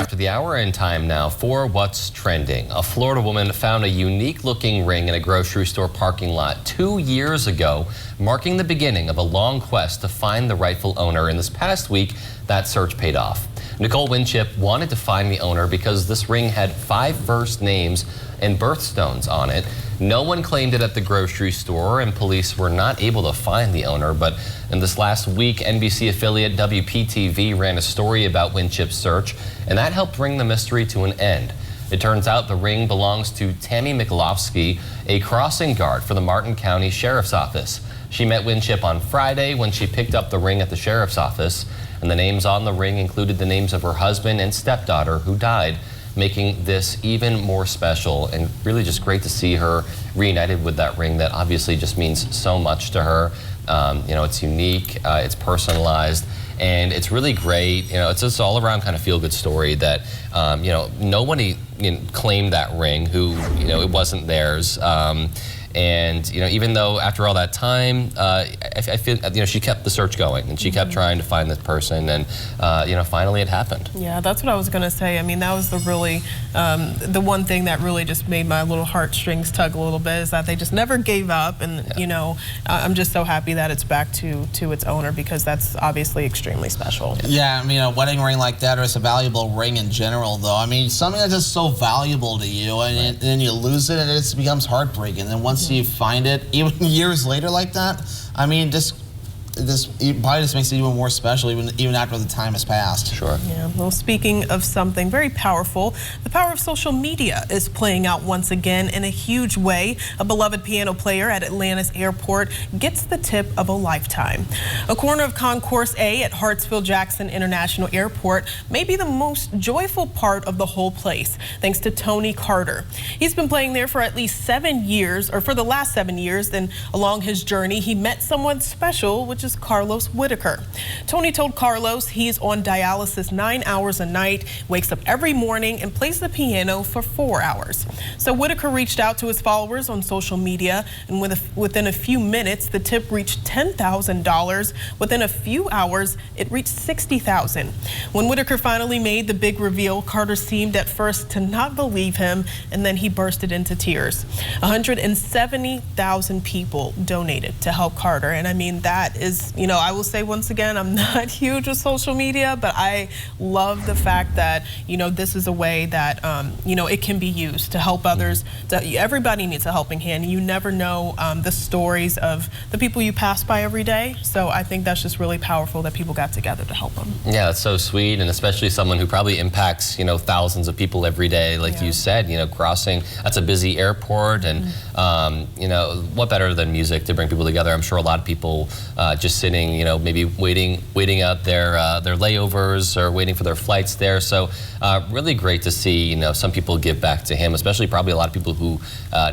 after the hour, and time now for What's Trending. A Florida woman found a unique-looking ring in a grocery store parking lot 2 years ago, marking the beginning of a long quest to find the rightful owner. And this past week, that search paid off. Nicole Winship wanted to find the owner because this ring had 5 first names and birthstones on it. No one claimed it at the grocery store, and police were not able to find the owner. But in this last week, NBC affiliate WPTV ran a story about Winship's search, and that helped bring the mystery to an end. It turns out the ring belongs to Tammy Mikulowski, a crossing guard for the Martin County Sheriff's Office. She met Winship on Friday when she picked up the ring at the Sheriff's Office, and the names on the ring included the names of her husband and stepdaughter who died, making this even more special, and really just great to see her reunited with that ring that obviously just means so much to her. You know, it's unique, it's personalized, and it's really great. You know, it's just all around kind of feel-good story that, you know, nobody claimed that ring who, you know, it wasn't theirs. And, you know, even though after all that time, I feel, you know, she kept the search going, and she kept trying to find this person, and, you know, finally it happened. Yeah, that's what I was going to say. I mean, that was the really, the one thing that really just made my little heartstrings tug a little bit, is that they just never gave up. And, you know, I'm just so happy that it's back to its owner, because that's obviously extremely special. Yeah, I mean, a wedding ring like that, or it's a valuable ring in general, though. I mean, something that's just so valuable to you, and then you lose it, and it just becomes heartbreaking. And then once you find it, even years later like that, I mean, this probably just makes it even more special, even after the time has passed. Sure. Yeah. Well, speaking of something very powerful, the power of social media is playing out once again in a huge way. A beloved piano player at Atlanta's airport gets the tip of a lifetime. A corner of Concourse A at Hartsfield-Jackson International Airport may be the most joyful part of the whole place, thanks to Tony Carter. He's been playing there for at least 7 years, or for the last 7 years. Then along his journey, he met someone special, which is Carlos Whitaker. Tony told Carlos he's on dialysis 9 hours a night, wakes up every morning, and plays the piano for 4 hours. So Whitaker reached out to his followers on social media, and within a few minutes, the tip reached $10,000. Within a few hours, it reached $60,000. When Whitaker finally made the big reveal, Carter seemed at first to not believe him, and then he bursted into tears. 170,000 people donated to help Carter, and I mean, that is, you know, I will say once again, I'm not huge with social media, but I love the fact that, you know, this is a way that, you know, it can be used to help others. Everybody needs a helping hand. You never know the stories of the people you pass by every day. So I think that's just really powerful that people got together to help them. Yeah, it's so sweet, and especially someone who probably impacts, you know, thousands of people every day, like you said, you know, crossing, that's a busy airport, and, you know, what better than music to bring people together? I'm sure a lot of people just sitting, you know, maybe waiting out their layovers or waiting for their flights there. So really great to see, you know, some people give back to him, especially probably a lot of people who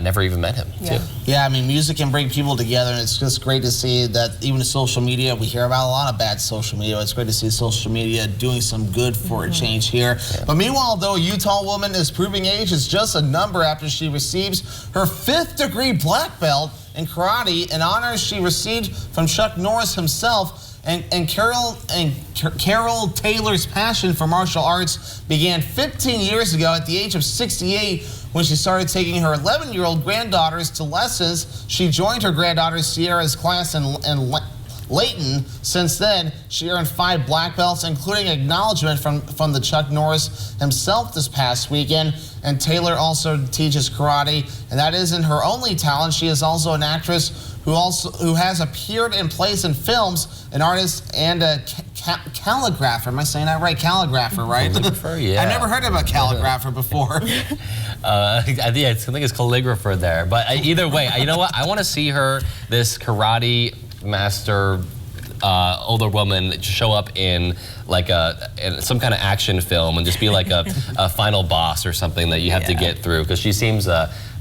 never even met him, too. Yeah, I mean, music can bring people together, and it's just great to see that even social media, we hear about a lot of bad social media. It's great to see social media doing some good for a change here. But meanwhile, though, a Utah woman is proving age is just a number after she receives her 5th-degree black belt in karate, an honor she received from Chuck Norris himself. And Carol Taylor's passion for martial arts began 15 years ago at the age of 68 when she started taking her 11-year-old granddaughters to lessons. She joined her granddaughter Sierra's class in Layton. Since then, she earned 5 black belts, including acknowledgement from the Chuck Norris himself this past weekend. And Taylor also teaches karate, and that isn't her only talent. She is also an actress who has appeared in plays and films, an artist and a calligrapher. Am I saying that right? Calligrapher, right? Calligrapher, yeah. I've never heard of a calligrapher before. I think it's calligrapher there. But either way, you know what? I want to see her, this karate master older woman, show up in like in some kind of action film and just be like a final boss or something that you have to get through, because she seems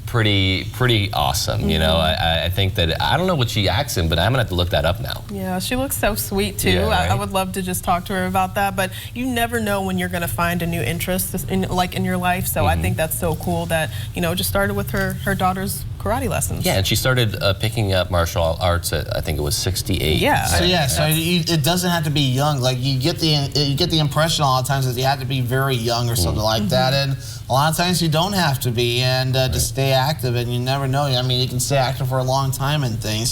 pretty awesome. You know, I think that, I don't know what she acts in, but I'm gonna have to look that up now. Yeah, she looks so sweet too. Yeah, right? I would love to just talk to her about that, but you never know when you're gonna find a new interest in your life. So I think that's so cool that, you know, just started with her daughter's karate lessons. Yeah, and she started picking up martial arts at, I think it was 68. Yeah. So it doesn't have to be young. Like you get the impression a lot of times that you have to be very young or something like that, and a lot of times you don't have to be, and to stay active, and you never know. I mean, you can stay active for a long time and things.